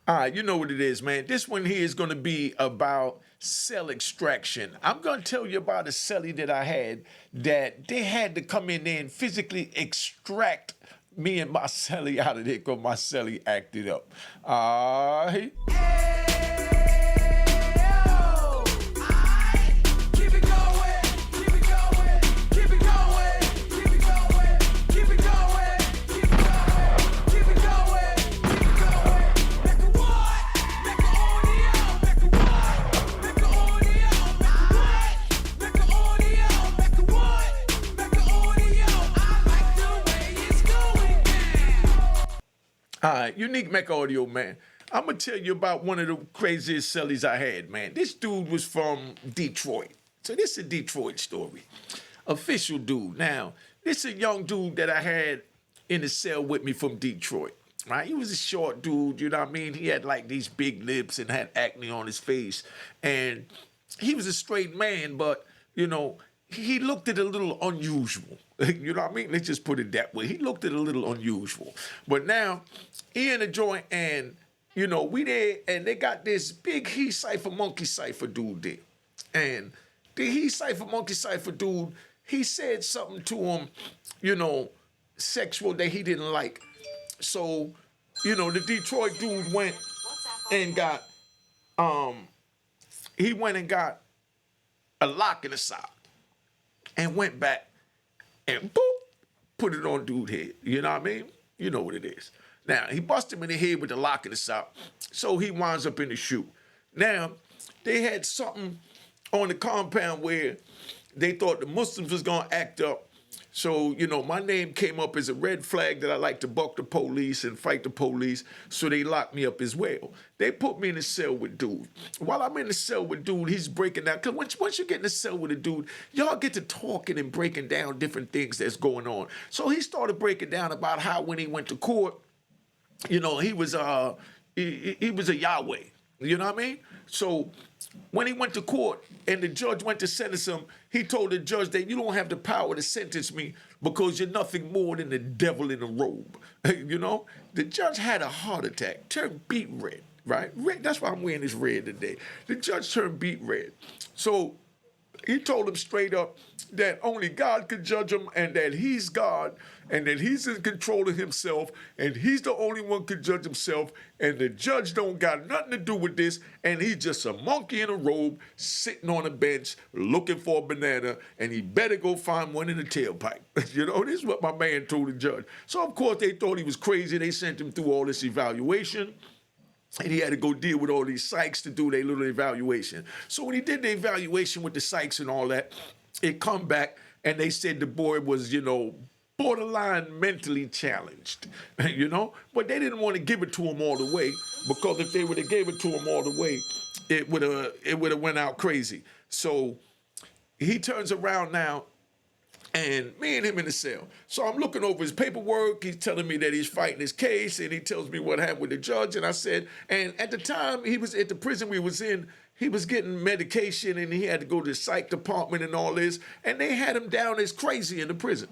All right, you know what it is, man. This one here is going to be about cell extraction. I'm going to tell you about a cellie that I had that they had to come in there and physically extract me and my cellie out of there because my cellie acted up. All right. All right, unique Mecca audio, man. I'm gonna tell you about one of the craziest cellies I had, man. This dude was from Detroit. So this is a Detroit story. Official dude. Now, this is a young dude that I had in the cell with me from Detroit. Right? He was a short dude, you know what I mean? He had like these big lips and had acne on his face. And he was a straight man, but he looked at a little unusual. You know what I mean? Let's just put it that way. He looked at a little unusual. But now, he in the joint and, we there and they got this big he cipher monkey cipher dude there. And the he cipher monkey cipher dude, he said something to him, sexual that he didn't like. So, the Detroit dude went and got, he went and got a lock in the sock and went back and boop, put it on dude's head. You know what I mean? You know what it is. Now, he busted him in the head with the lock in the sock, so he winds up in the shoe. Now, they had something on the compound where they thought the Muslims was going to act up. So, my name came up as a red flag that I like to buck the police and fight the police, so they locked me up as well. They put me in a cell with dude. While I'm in the cell with dude, he's breaking down. Because once you get in the cell with a dude, y'all get to talking and breaking down different things that's going on. So he started breaking down about how when he went to court, he was he was a Yahweh. You know what I mean? So when he went to court and the judge went to sentence him, he told the judge that you don't have the power to sentence me because you're nothing more than the devil in a robe. The judge had a heart attack, turned beet red, right? Red, that's why I'm wearing this red today. The judge turned beet red. So he told him straight up that only God could judge him and that he's God and that he's in control of himself and he's the only one could judge himself and the judge don't got nothing to do with this and he's just a monkey in a robe sitting on a bench looking for a banana and he better go find one in the tailpipe. This is what my man told the judge. So, of course, they thought he was crazy. They sent him through all this evaluation. And he had to go deal with all these psychs to do their little evaluation. So when he did the evaluation with the psychs and all that, it come back and they said the boy was, borderline mentally challenged, But they didn't want to give it to him all the way because if they would have gave it to him all the way, it would have went out crazy. So he turns around now. And me and him in the cell. So I'm looking over his paperwork. He's telling me that he's fighting his case, and he tells me what happened with the judge. And I said, and at the time he was at the prison we was in, he was getting medication, and he had to go to the psych department and all this. And they had him down as crazy in the prison.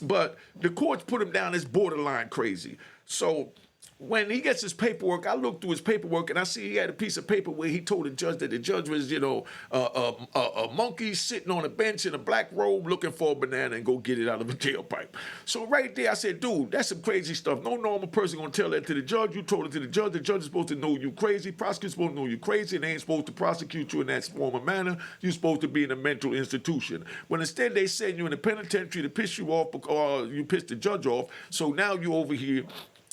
But the courts put him down as borderline crazy. So when he gets his paperwork, I look through his paperwork and I see he had a piece of paper where he told the judge that the judge was, a monkey sitting on a bench in a black robe looking for a banana and go get it out of a tailpipe. So right there, I said, dude, that's some crazy stuff. No normal person gonna tell that to the judge. You told it to the judge. The judge is supposed to know you crazy. Prosecutor's supposed to know you crazy, and they ain't supposed to prosecute you in that form of manner. You're supposed to be in a mental institution. But instead, they send you in the penitentiary to piss you off because you pissed the judge off. So now you over here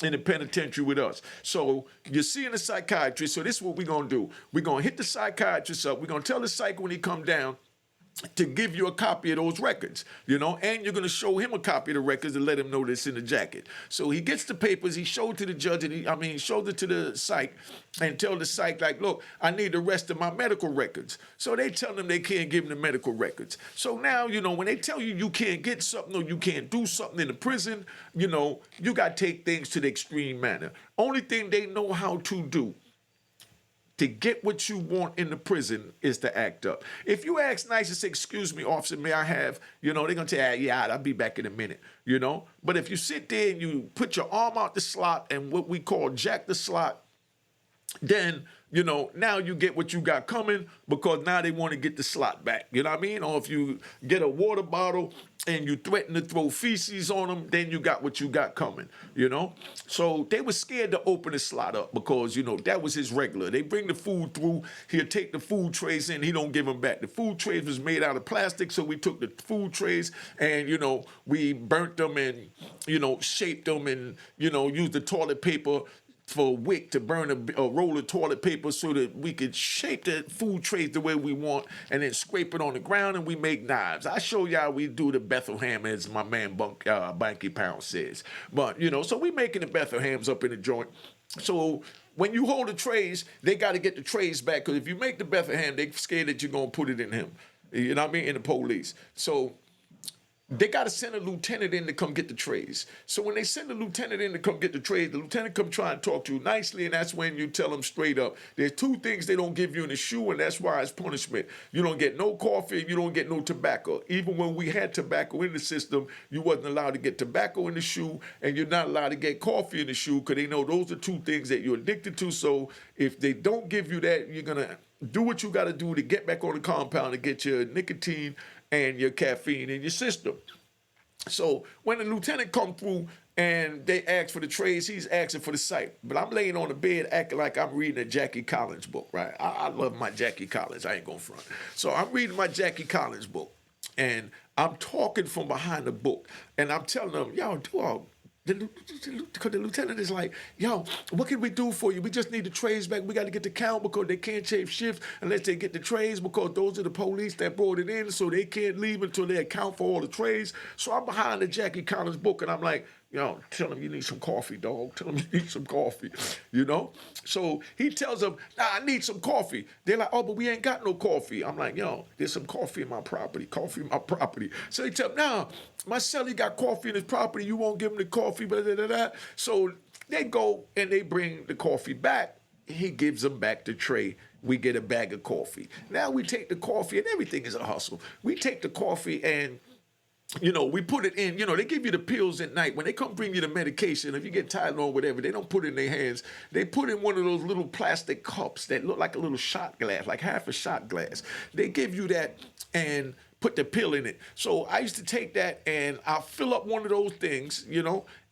in the penitentiary with us. So you're seeing a psychiatrist. So this is what we're going to do. We're going to hit the psychiatrist up. We're going to tell the psych when he come down to give you a copy of those records, and you're going to show him a copy of the records and let him know that's in the jacket. So he gets the papers, he showed to the judge, and he showed it to the psych and tell the psych, like, look, I need the rest of my medical records. So they tell them they can't give him the medical records. So now, when they tell you you can't get something or you can't do something in the prison, you got to take things to the extreme manner. Only thing they know how to do to get what you want in the prison is to act up. If you ask nice and say, excuse me, officer, may I have, they're going to tell you, yeah, I'll be back in a minute, But if you sit there and you put your arm out the slot and what we call jack the slot, then, now you get what you got coming because now they want to get the slot back. You know what I mean? Or if you get a water bottle and you threaten to throw feces on them, then you got what you got coming, So they were scared to open the slot up because, that was his regular. They bring the food through. He'll take the food trays in. He don't give them back. The food trays was made out of plastic, so we took the food trays and, we burnt them and, shaped them and, used the toilet paper for a wick to burn a roll of toilet paper so that we could shape the food trays the way we want and then scrape it on the ground and we make knives. I show y'all we do the Bethlehem as my man Banky Pound says. But, so we making the Bethlehems up in the joint. So when you hold the trays, they got to get the trays back because if you make the Bethlehem, they scared that you're going to put it in him. You know what I mean? In the police. So they got to send a lieutenant in to come get the trays. So when they send the lieutenant in to come get the trays, the lieutenant come try and talk to you nicely, and that's when you tell them straight up, there's two things they don't give you in the shoe, and that's why it's punishment. You don't get no coffee, and you don't get no tobacco. Even when we had tobacco in the system, you wasn't allowed to get tobacco in the shoe, and you're not allowed to get coffee in the shoe because they know those are two things that you're addicted to. So if they don't give you that, you're going to do what you got to do to get back on the compound and get your nicotine and your caffeine in your system. So when the lieutenant come through and they ask for the trays, he's asking for the site. But I'm laying on the bed acting like I'm reading a Jackie Collins book, right? I love my Jackie Collins. I ain't gonna front. So I'm reading my Jackie Collins book, and I'm talking from behind the book, and I'm telling them, yo, dog, because the lieutenant is like, yo, what can we do for you? We just need the trays back. We got to get the count because they can't change shifts unless they get the trays because those are the police that brought it in, so they can't leave until they account for all the trays. So I'm behind the Jackie Collins book, and I'm like, yo, tell him you need some coffee, dog. Tell him you need some coffee, So he tells them, nah, I need some coffee. They're like, oh, but we ain't got no coffee. I'm like, yo, there's some coffee in my property. So he tells them, nah, my cellie got coffee in his property. You won't give him the coffee, blah, blah, blah, blah. So they go and they bring the coffee back. He gives them back the tray. We get a bag of coffee. Now we take the coffee, and everything is a hustle. We take the coffee and we put it in, they give you the pills at night. When they come bring you the medication, if you get Tylenol or whatever, they don't put it in their hands. They put in one of those little plastic cups that look like a little shot glass, like half a shot glass. They give you that and put the pill in it. So I used to take that and I'll fill up one of those things,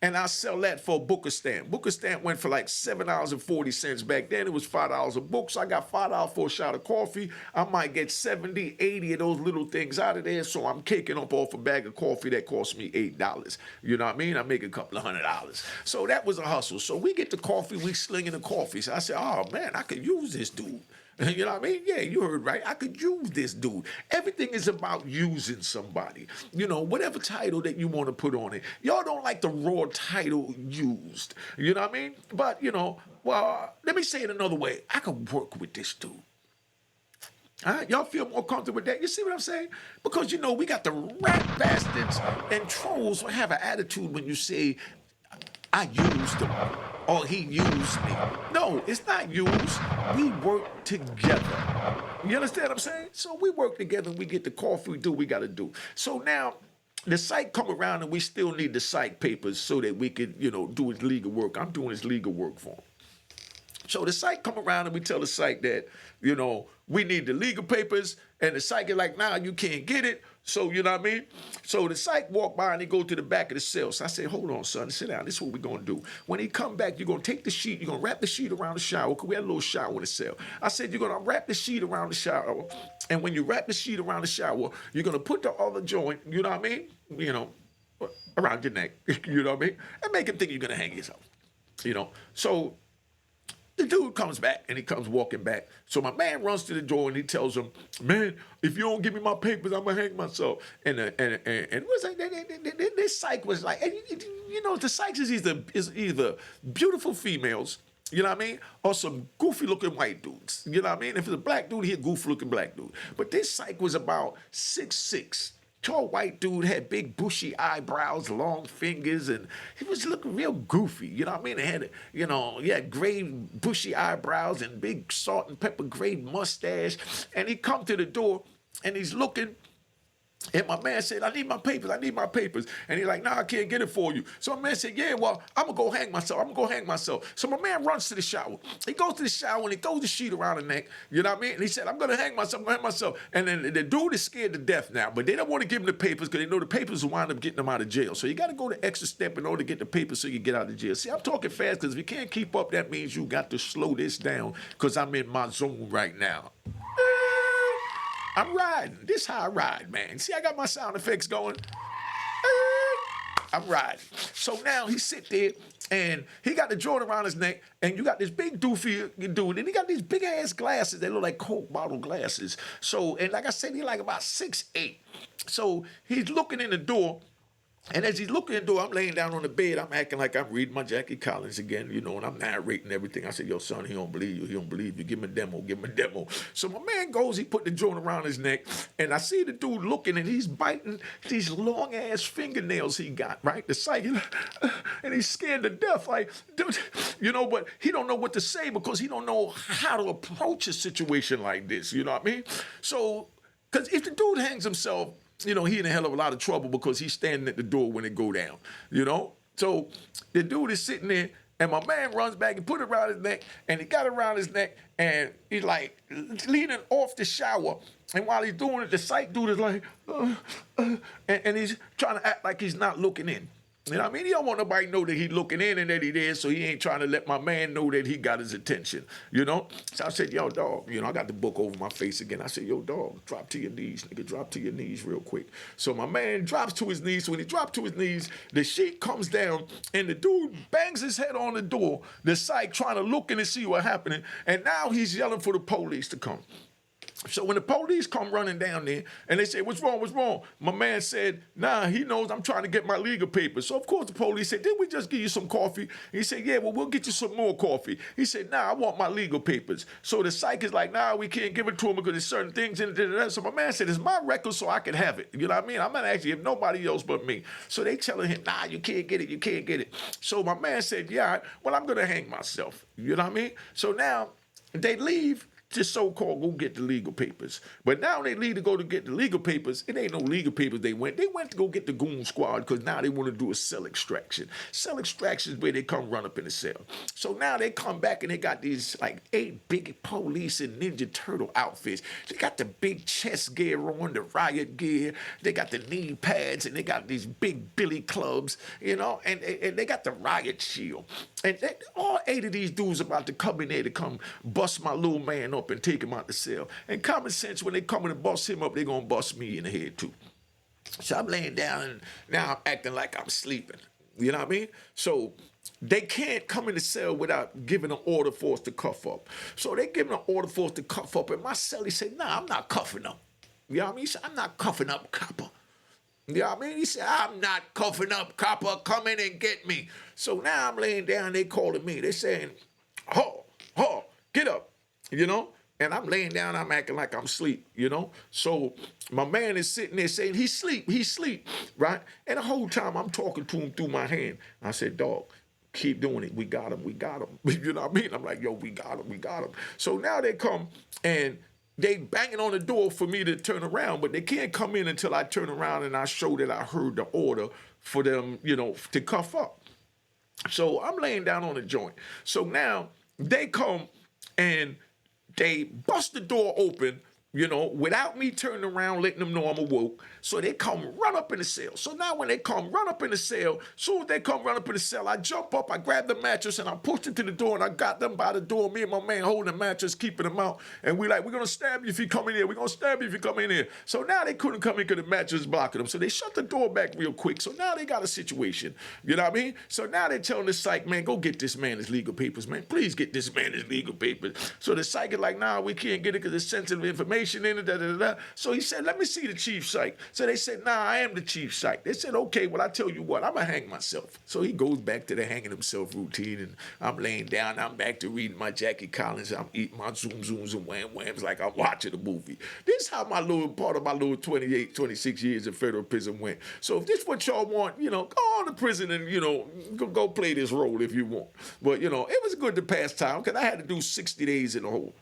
and I'll sell that for a Booker stamp. Booker stamp went for like $7.40 back then. It was $5 a book. So I got $5 for a shot of coffee. I might get 70, 80 of those little things out of there. So I'm caking up off a bag of coffee that cost me $8. You know what I mean? I make a couple of $100. So that was a hustle. So we get the coffee, we slinging the coffee. So I said, oh man, I could use this dude. You know what I mean? Yeah, you heard right. I could use this dude. Everything is about using somebody. Whatever title that you want to put on it. Y'all don't like the raw title used. You know what I mean? But, well, let me say it another way. I could work with this dude. Y'all feel more comfortable with that? You see what I'm saying? Because, we got the rat bastards and trolls who have an attitude when you say, I used him, or he used me. No, it's not used. We work together. You understand what I'm saying? So we work together and we get the coffee, we do what we got to do. So now the psych come around and we still need the psych papers so that we could, do his legal work. I'm doing his legal work for him. So the psych come around and we tell the psych that, we need the legal papers, and the psych is like, nah, you can't get it. So, you know what I mean? So the psych walk by and he go to the back of the cell. So I say, hold on, son, sit down. This is what we're going to do. When he come back, you're going to take the sheet, you're going to wrap the sheet around the shower, because we had a little shower in the cell. I said, you're going to wrap the sheet around the shower, and when you wrap the sheet around the shower, you're going to put the other joint, you know what I mean? Around your neck, you know what I mean? And make him think you're going to hang yourself, So the dude comes back and he comes walking back. So my man runs to the door and he tells him, man, if you don't give me my papers, I'm gonna hang myself. And what's that? This psych was like, and the psychs is either beautiful females, you know what I mean, or some goofy looking white dudes. You know what I mean? If it's a black dude, he's a goofy looking black dude. But this psych was about 6'6". Tall white dude, had big bushy eyebrows, long fingers, and he was looking real goofy. You know what I mean? He had gray bushy eyebrows and big salt and pepper gray mustache. And he come to the door and he's looking And my man said, I need my papers, I need my papers. And he's like, nah, I can't get it for you. So my man said, yeah, well, I'm going to go hang myself. I'm going to go hang myself. So my man runs to the shower. He goes to the shower and he throws the sheet around the neck. You know what I mean? And he said, I'm going to hang myself. I'm going to hang myself. And then the dude is scared to death now, but they don't want to give him the papers because they know the papers will wind up getting him out of jail. So you got to go the extra step in order to get the papers so you get out of jail. See, I'm talking fast because if you can't keep up, that means you got to slow this down because I'm in my zone right now. I'm riding. This how I ride, man. See, I got my sound effects going. I'm riding. So now he sit there and he got the joint around his neck, and you got this big doofy dude, and he got these big ass glasses. They look like Coke bottle glasses. So, and like I said, he like about 6'8". So he's looking in the door. And as he's looking at the door, I'm laying down on the bed. I'm acting like I'm reading my Jackie Collins again, you know, and I'm narrating everything. I said, yo, son, he don't believe you. He don't believe you. Give him a demo. Give him a demo. So my man goes, he put the joint around his neck, and I see the dude looking, and he's biting these long-ass fingernails he got, right? The psych, and he's scared to death, like, dude, you know, but he don't know what to say because he don't know how to approach a situation like this, you know what I mean? So, because if the dude hangs himself, you know, he in a hell of a lot of trouble because he's standing at the door when it go down, you know? So the dude is sitting there, and my man runs back and put it around his neck, and he got it around his neck, and he's like leaning off the shower. And while he's doing it, the psych dude is like, and he's trying to act like he's not looking in. You know what I mean? He don't want nobody to know that he's looking in and that he there, so he ain't trying to let my man know that he got his attention, you know? So I said, yo, dog, you know, I got the book over my face again. I said, yo, dog, drop to your knees, nigga, drop to your knees real quick. So my man drops to his knees. So when he dropped to his knees, the sheet comes down, and the dude bangs his head on the door, the psych trying to look in and see what's happening, and now he's yelling for the police to come. So when the police come running down there and they say, what's wrong, what's wrong? My man said, nah, he knows I'm trying to get my legal papers. So of course the police said, didn't we just give you some coffee? He said, yeah, well, we'll get you some more coffee. He said, nah, I want my legal papers. So the psych is like, nah, we can't give it to him because there's certain things in it. So my man said, it's my record so I can have it. You know what I mean? I'm not actually if nobody else but me. So they telling him, nah, you can't get it, you can't get it. So my man said, yeah, well, I'm going to hang myself. You know what I mean? So now they leave to so-called go get the legal papers. But now they leave to go to get the legal papers. It ain't no legal papers they went. They went to go get the goon squad because now they want to do a cell extraction. Cell extraction is where they come run up in the cell. So now they come back and they got these like 8 big police and Ninja Turtle outfits. They got the big chest gear on, the riot gear. They got the knee pads and they got these big billy clubs, you know, and they got the riot shield. And all 8 of these dudes about to come in there to come bust my little man up and take him out the cell. And common sense, when they come in and bust him up, they gonna bust me in the head too. So I'm laying down and now I'm acting like I'm sleeping. You know what I mean? So they can't come in the cell without giving an order for us to cuff up. So they giving an order for us to cuff up, and my cellie said, nah, I'm not cuffing up. You know what I mean? He said, I'm not cuffing up, copper. You know what I mean? He said, I'm not cuffing up, copper. Come in and get me. So now I'm laying down, they calling me. They saying, get up. You know, and I'm laying down, I'm acting like I'm asleep, you know? So my man is sitting there saying, he's sleep, right? And the whole time I'm talking to him through my hand. I said, dog, keep doing it. We got him. You know what I mean? I'm like, yo, we got him. So now they come and they banging on the door for me to turn around, but they can't come in until I turn around and I show that I heard the order for them, you know, to cuff up. So I'm laying down on the joint. So now they come and they bust the door open, you know, without me turning around, letting them know I'm awoke. So they come run up in the cell. So now when they come run up in the cell, soon as they come run up in the cell, I jump up, I grab the mattress, and I pushed it to the door, and I got them by the door. Me and my man holding the mattress, keeping them out. And we're like, we're going to stab you if you come in here. We're going to stab you if you come in here. So now they couldn't come in because the mattress is blocking them. So they shut the door back real quick. So now they got a situation. You know what I mean? So now they're telling the psych, man, go get this man his legal papers, man. Please get this man his legal papers. So the psych is like, nah, we can't get it because there's sensitive information in it. So he said, let me see the chief psych. So they said, nah, I am the chief psych. They said, okay, well, I tell you what, I'm going to hang myself. So he goes back to the hanging himself routine, and I'm laying down. I'm back to reading my Jackie Collins. I'm eating my zooms and whams like I'm watching a movie. This is how my little part of my little 28, 26 years in federal prison went. So if this is what y'all want, you know, go on to prison and, you know, go play this role if you want. But, you know, it was good to pass time because I had to do 60 days in the hole.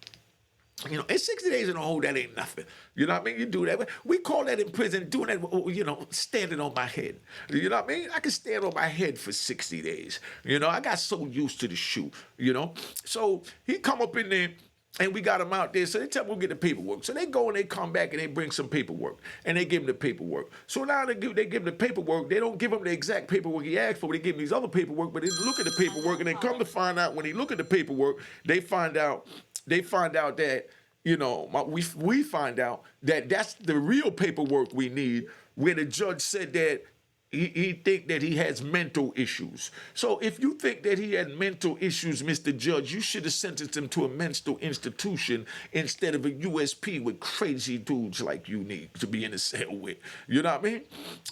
You know, in 60 days in a hole, that ain't nothing. You know what I mean? You do that. We call that in prison, doing that, you know, standing on my head. You know what I mean? I can stand on my head for 60 days. You know, I got so used to the shoe, you know? So he come up in there, and we got him out there. So they tell him we'll get the paperwork. So they go and they come back and they bring some paperwork. And they give him the paperwork. So now they give him the paperwork. They don't give him the exact paperwork he asked for. They give him these other paperwork, but they look at the paperwork and they come to find out when they look at the paperwork, they find out that, you know, we find out that that's the real paperwork we need, where the judge said that he think that he has mental issues. So if you think that he had mental issues, Mr. Judge, you should have sentenced him to a mental institution instead of a USP with crazy dudes like you need to be in a cell with. You know what I mean?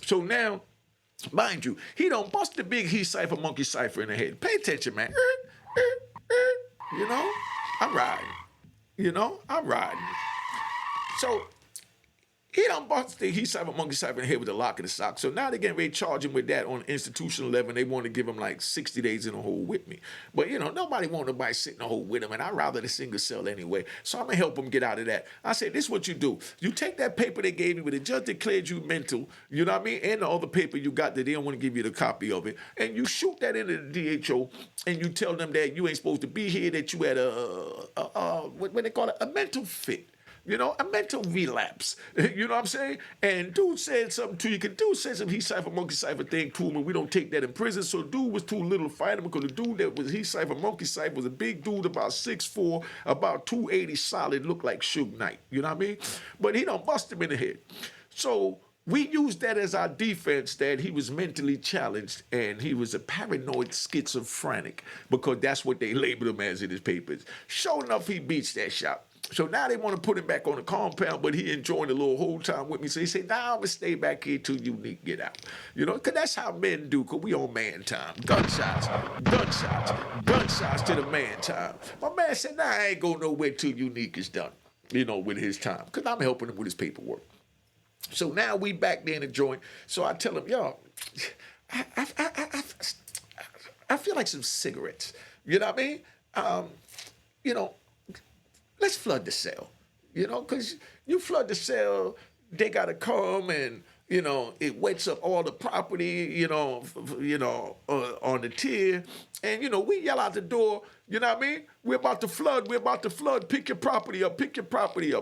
So now, mind you, he don't bust the big he cipher monkey cipher in the head. Pay attention, man. You know, I'm riding. You know, I'm riding. So he done bust the he cipher monkey cipher in the head with the lock in the sock. So now they're getting ready to charge him with that on institutional level. They want to give him like 60 days in a hole with me. But, you know, nobody want nobody sit in a hole with him, and I'd rather the single cell anyway. So I'm going to help him get out of that. I said, this is what you do. You take that paper they gave you where the judge declared you mental, you know what I mean, and the other paper you got that they don't want to give you the copy of it, and you shoot that into the DHO, and you tell them that you ain't supposed to be here, that you had what they call it, a mental fit. You know, a mental relapse. You know what I'm saying? And dude said something to you. Dude said some he cipher monkey cipher thing to him, and we don't take that in prison. So dude was too little to fight him, because the dude that was he cipher monkey cipher was a big dude, about 6'4", about 280 solid, looked like Suge Knight. You know what I mean? But he done bust him in the head. So we used that as our defense, that he was mentally challenged and he was a paranoid schizophrenic, because that's what they labeled him as in his papers. Sure enough, he beats that shot. So now they want to put him back on the compound, but he enjoying the little whole time with me. So he said, nah, I'm going to stay back here till Unique get out. You know, because that's how men do, because we on man time. Gunshots to the man time. My man said, nah, I ain't going nowhere till Unique is done, you know, with his time, because I'm helping him with his paperwork. So now we back there in the joint. So I tell him, yo, I feel like some cigarettes. You know what I mean? You know, let's flood the cell, you know, because you flood the cell, they got to come and, you know, it wets up all the property, you know, on the tier. And, you know, we yell out the door, you know what I mean? We're about to flood, pick your property up.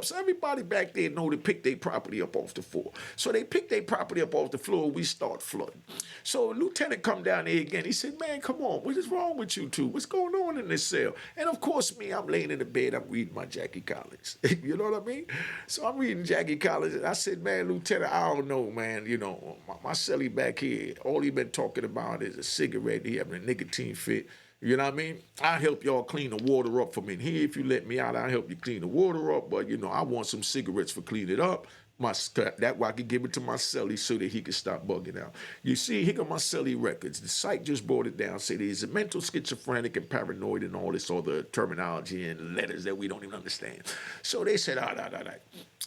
So everybody back there know to pick their property up off the floor. So they pick their property up off the floor, we start flooding. So Lieutenant come down there again, he said, man, come on, what is wrong with you two? What's going on in this cell? And of course me, I'm laying in the bed, I'm reading my Jackie Collins. You know what I mean? So I'm reading Jackie Collins, and I said, man, Lieutenant, I don't know, man, you know, my cellie back here, all he been talking about is a cigarette, he having a nicotine fit. You know what I mean? I'll help y'all clean the water up from in here. If you let me out, I'll help you clean the water up. But, you know, I want some cigarettes for cleaning it up. That way I can give it to my cellie so that he can stop bugging out. You see, here go my cellie records. The site just brought it down, said he's a mental schizophrenic and paranoid and all this other terminology and letters that we don't even understand. So they said, all right.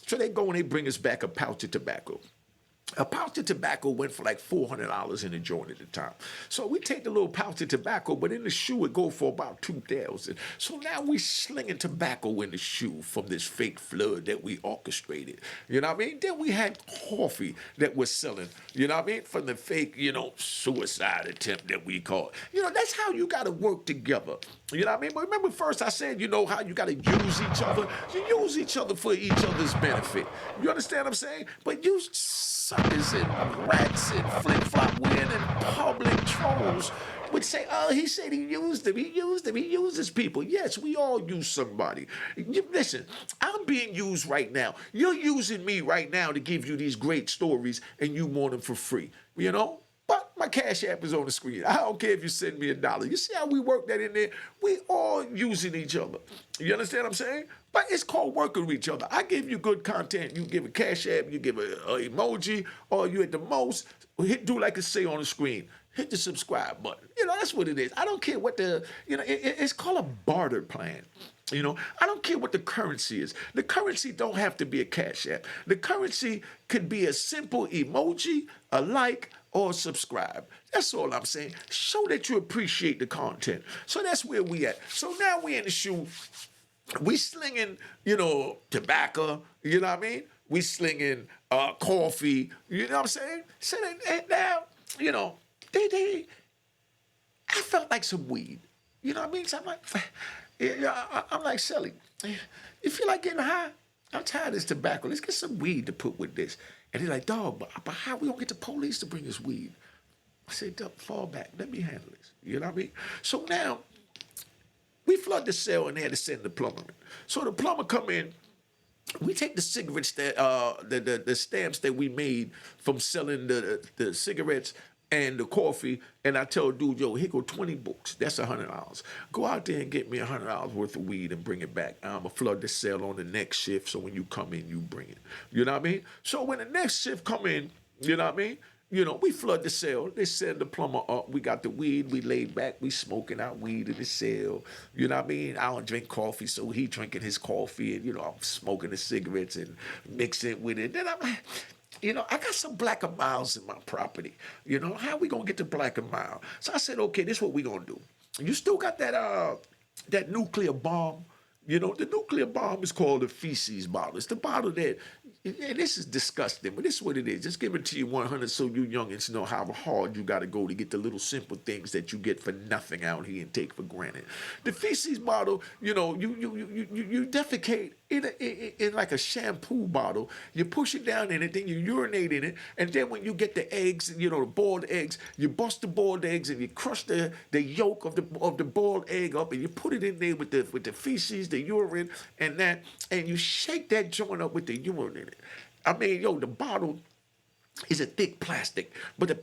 So they go and they bring us back a pouch of tobacco. A pouch of tobacco went for like $400 in the joint at the time. So we take the little pouch of tobacco, but in the shoe it go for about $2,000. So now we slinging tobacco in the shoe from this fake flood that we orchestrated. You know what I mean? Then we had coffee that we're selling, you know what I mean? From the fake, you know, suicide attempt that we call it. You know, that's how you got to work together. You know what I mean? But remember first I said, you know, how you got to use each other? You use each other for each other's benefit. You understand what I'm saying? But you suckers and rats and flip-flop wearing and public trolls would say, oh, he said he used them. He uses people. Yes, we all use somebody. Listen, I'm being used right now. You're using me right now to give you these great stories, and you want them for free, you know? But my Cash App is on the screen. I don't care if you send me $1. You see how we work that in there? We all using each other. You understand what I'm saying? But it's called working with each other. I give you good content. You give a Cash App, you give a emoji, or you at the most, do like it say on the screen. Hit the subscribe button. You know, that's what it is. I don't care what it's called a barter plan. You know, I don't care what the currency is. The currency don't have to be a Cash App. The currency could be a simple emoji, a like, or subscribe. That's all I'm saying. Show that you appreciate the content. So that's where we at. So now we in the shoe. We slinging, tobacco, you know what I mean? We slinging coffee, you know what I'm saying? So and now, you know, I felt like some weed. You know what I mean? So I'm like, yeah, I'm like, Shelly, you feel like getting high? I'm tired of this tobacco. Let's get some weed to put with this. And he's like, dog, but how we gonna get the police to bring us weed? I said, Doug, fall back. Let me handle this. You know what I mean? So now we flood the cell and they had to send the plumber in. So the plumber come in. We take the cigarettes that the stamps that we made from selling the cigarettes and the coffee, and I tell dude, yo, here go 20 books. That's $100. Go out there and get me $100 worth of weed and bring it back. I'ma flood the cell on the next shift, so when you come in, you bring it. You know what I mean? So when the next shift come in, you know what I mean? We flood the cell. They send the plumber up. We got the weed. We laid back. We smoking our weed in the cell. You know what I mean? I don't drink coffee, so he drinking his coffee, and I'm smoking the cigarettes and mixing it with it. Then I'm like, I got some black and miles in my property. How we gonna get the black and mild? So I said, okay, this is what we gonna do. You still got that nuclear bomb? The nuclear bomb is called the feces bottle. It's the bottle that, and this is disgusting, but this is what it is. Just give it to you 100 so you youngins know how hard you got to go to get the little simple things that you get for nothing out here and take for granted. The feces bottle, you defecate in like a shampoo bottle. You push it down in it, then you urinate in it, and then when you get the eggs, the boiled eggs, you bust the boiled eggs and you crush the yolk of the boiled egg up, and you put it in there with the feces, the urine, and you shake that joint up with the urine in it. I mean, the bottle is a thick plastic, but the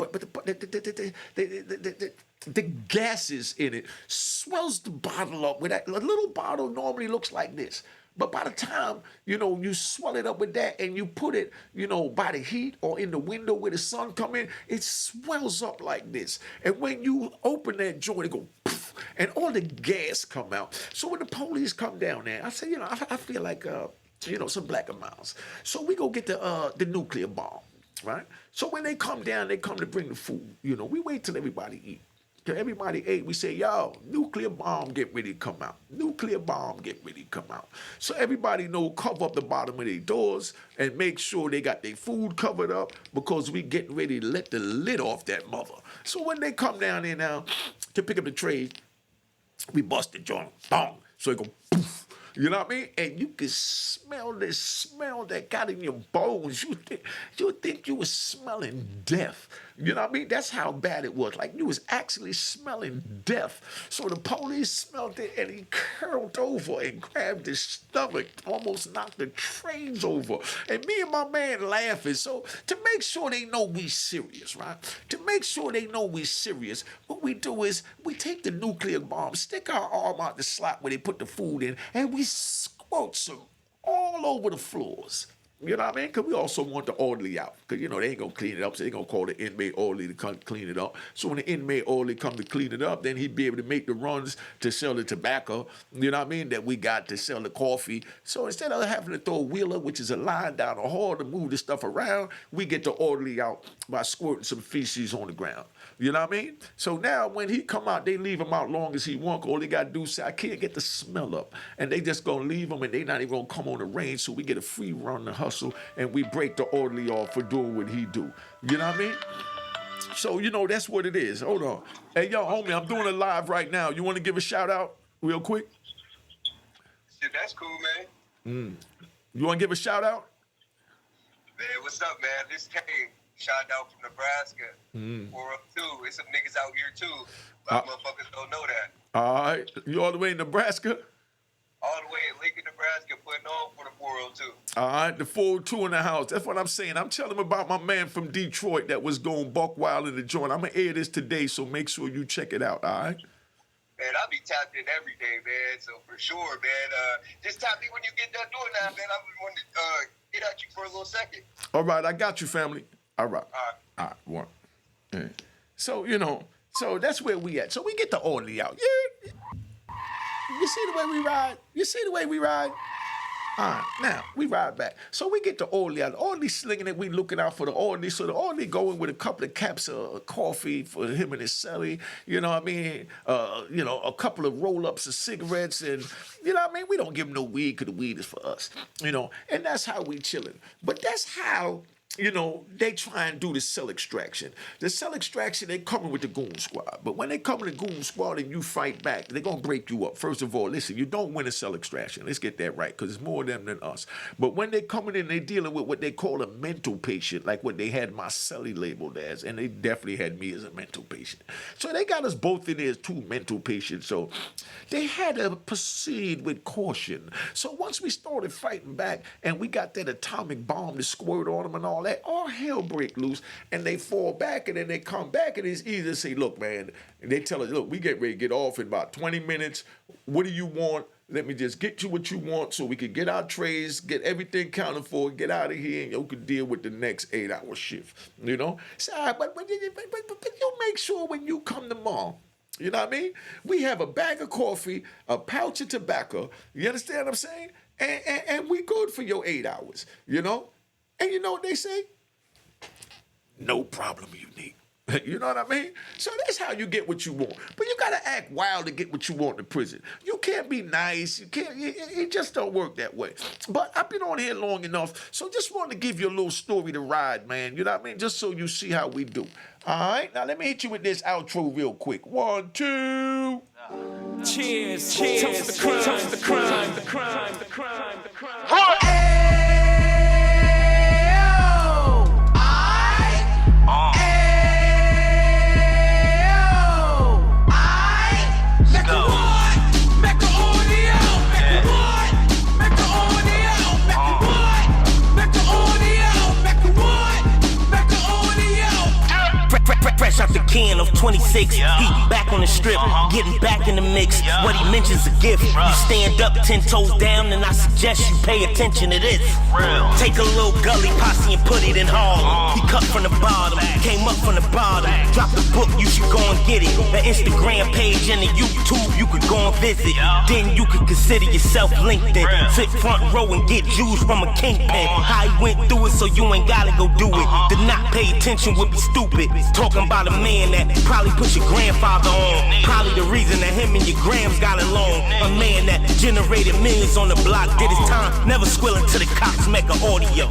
gases in it swells the bottle up with that. A little bottle normally looks like this. But by the time, you swell it up with that and you put it, by the heat or in the window where the sun come in, it swells up like this. And when you open that joint, it go poof, and all the gas come out. So when the police come down there, I say, I feel like, some black and miles. So we go get the nuclear bomb, right? So when they come down, they come to bring the food. We wait till everybody eat. Till everybody ate, we say, yo, nuclear bomb get ready to come out. Nuclear bomb get ready to come out. So everybody know, cover up the bottom of their doors and make sure they got their food covered up because we getting ready to let the lid off that mother. So when they come down there now to pick up the tray, we bust the joint, bong. So it go poof. You know what I mean? And you can smell this smell that got in your bones. You think you was smelling death. You know what I mean? That's how bad it was. Like you was actually smelling death. So the police smelled it and he curled over and grabbed his stomach, almost knocked the trays over. And me and my man laughing. So to make sure they know we serious, right? To make sure they know we serious, what we do is we take the nuclear bomb, stick our arm out the slot where they put the food in, and we squirt some all over the floors. You know what I mean? Because we also want the orderly out. Because, they ain't going to clean it up, so they going to call the inmate orderly to come clean it up. So when the inmate orderly come to clean it up, then he'd be able to make the runs to sell the tobacco, you know what I mean, that we got to sell the coffee. So instead of having to throw a wheeler, which is a line down the hall to move the stuff around, we get the orderly out by squirting some feces on the ground. You know what I mean? So now when he come out, they leave him out long as he want. All they got to do is say, I can't get the smell up. And they just going to leave him, and they not even going to come on the range, so we get a free run to hustle, and we break the orderly off for doing what he do. You know what I mean? So, that's what it is. Hold on. Hey, yo, homie, I'm doing it live right now. You want to give a shout out real quick? Shit, that's cool, man. You want to give a shout out? Man, what's up, man? This Kane. Shout out from Nebraska. 402. It's some niggas out here too. A lot of motherfuckers don't know that. All right. You all the way in Nebraska? All the way in Lincoln, Nebraska, putting on for the 402. All right, the 402 in the house. That's what I'm saying. I'm telling him about my man from Detroit that was going buck wild in the joint. I'm going to air this today, so make sure you check it out, all right? Man, I'll be tapped in every day, man. So for sure, man. Just tap me when you get done doing that, man. I want to get at you for a little second. All right, I got you, family. All right. One. Yeah. So, so that's where we at. So we get the orderly out. Yeah. You see the way we ride? You see the way we ride? All right, now we ride back. So we get to Orly. Orly slinging it. We looking out for the Orly. So the Orly going with a couple of caps of coffee for him and his celly. You know what I mean? A couple of roll-ups of cigarettes, and you know what I mean? We don't give him no weed because the weed is for us. And that's how we chilling. But that's how. They try and do the cell extraction. The cell extraction, they coming with the goon squad. But when they come with the goon squad and you fight back, they're going to break you up. First of all, listen, you don't win a cell extraction. Let's get that right, because it's more them than us. But when they coming in, they dealing with what they call a mental patient, like what they had my celly labeled as, and they definitely had me as a mental patient. So they got us both in there as two mental patients. So they had to proceed with caution. So once we started fighting back and we got that atomic bomb to squirt on them and all that, all hell break loose, and they fall back, and then they come back, and it's easy to say, look, man, and they tell us, look, we get ready to get off in about 20 minutes. What do you want? Let me just get you what you want so we can get our trays, get everything counted for, get out of here, and you can deal with the next 8-hour shift, So, but you make sure when you come tomorrow, you know what I mean? We have a bag of coffee, a pouch of tobacco, you understand what I'm saying? And we good for your 8 hours, And you know what they say? No problem, Unique. You know what I mean? So that's how you get what you want. But you gotta act wild to get what you want in prison. You can't be nice. You can't. It just don't work that way. But I've been on here long enough, so just wanted to give you a little story to ride, man. You know what I mean? Just so you see how we do. All right. Now let me hit you with this outro real quick. 1, 2. Cheers. Toast the crime. Toast the crime. The crime. The crime. The crime. Fresh out the can of 26, he back on the strip, getting back in the mix. What he mentions a gift. You stand up 10 toes down, and I suggest you pay attention to this. Take a little gully posse and put it in Harlem. He cut from the bottom, came up from the bottom. Drop the book, you should go and get it. The Instagram page and the YouTube, you could go and visit. Then you could consider yourself LinkedIn. Sit front row and get Jews from a kingpin. How he went through it, so you ain't gotta go do it. To not pay attention would be stupid. Talking about a man that probably put your grandfather on. Probably the reason that him and your grams got along. A man that generated millions on the block, did his time, never squilling to the cops, Mecca audio.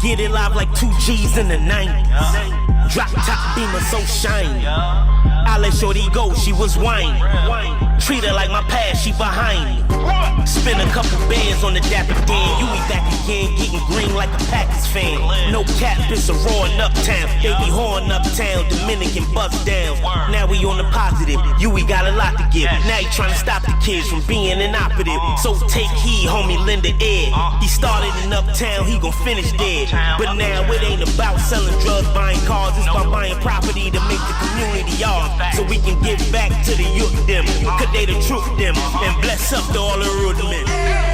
Get it live like 2 G's in the 90s. Drop top beamer so shiny. I let shorty go, she was whining. Treat her like my past, she behind me. Spin a couple bands on the dapper den. You be back again, getting green like a Packers fan. No cap, it's a roaring uptown. They be whoring uptown, Dominican bust down. Now we on the positive, we got a lot to give. Now he trying to stop the kids from being inoperative. So take heed, homie, lend an ear. He started in uptown, he gon' finish dead. But now it ain't about selling drugs, buying cars. It's about buying property to make the community ours. So we can give back to the youth them. Cause they the truth them. And bless up to all the rude men.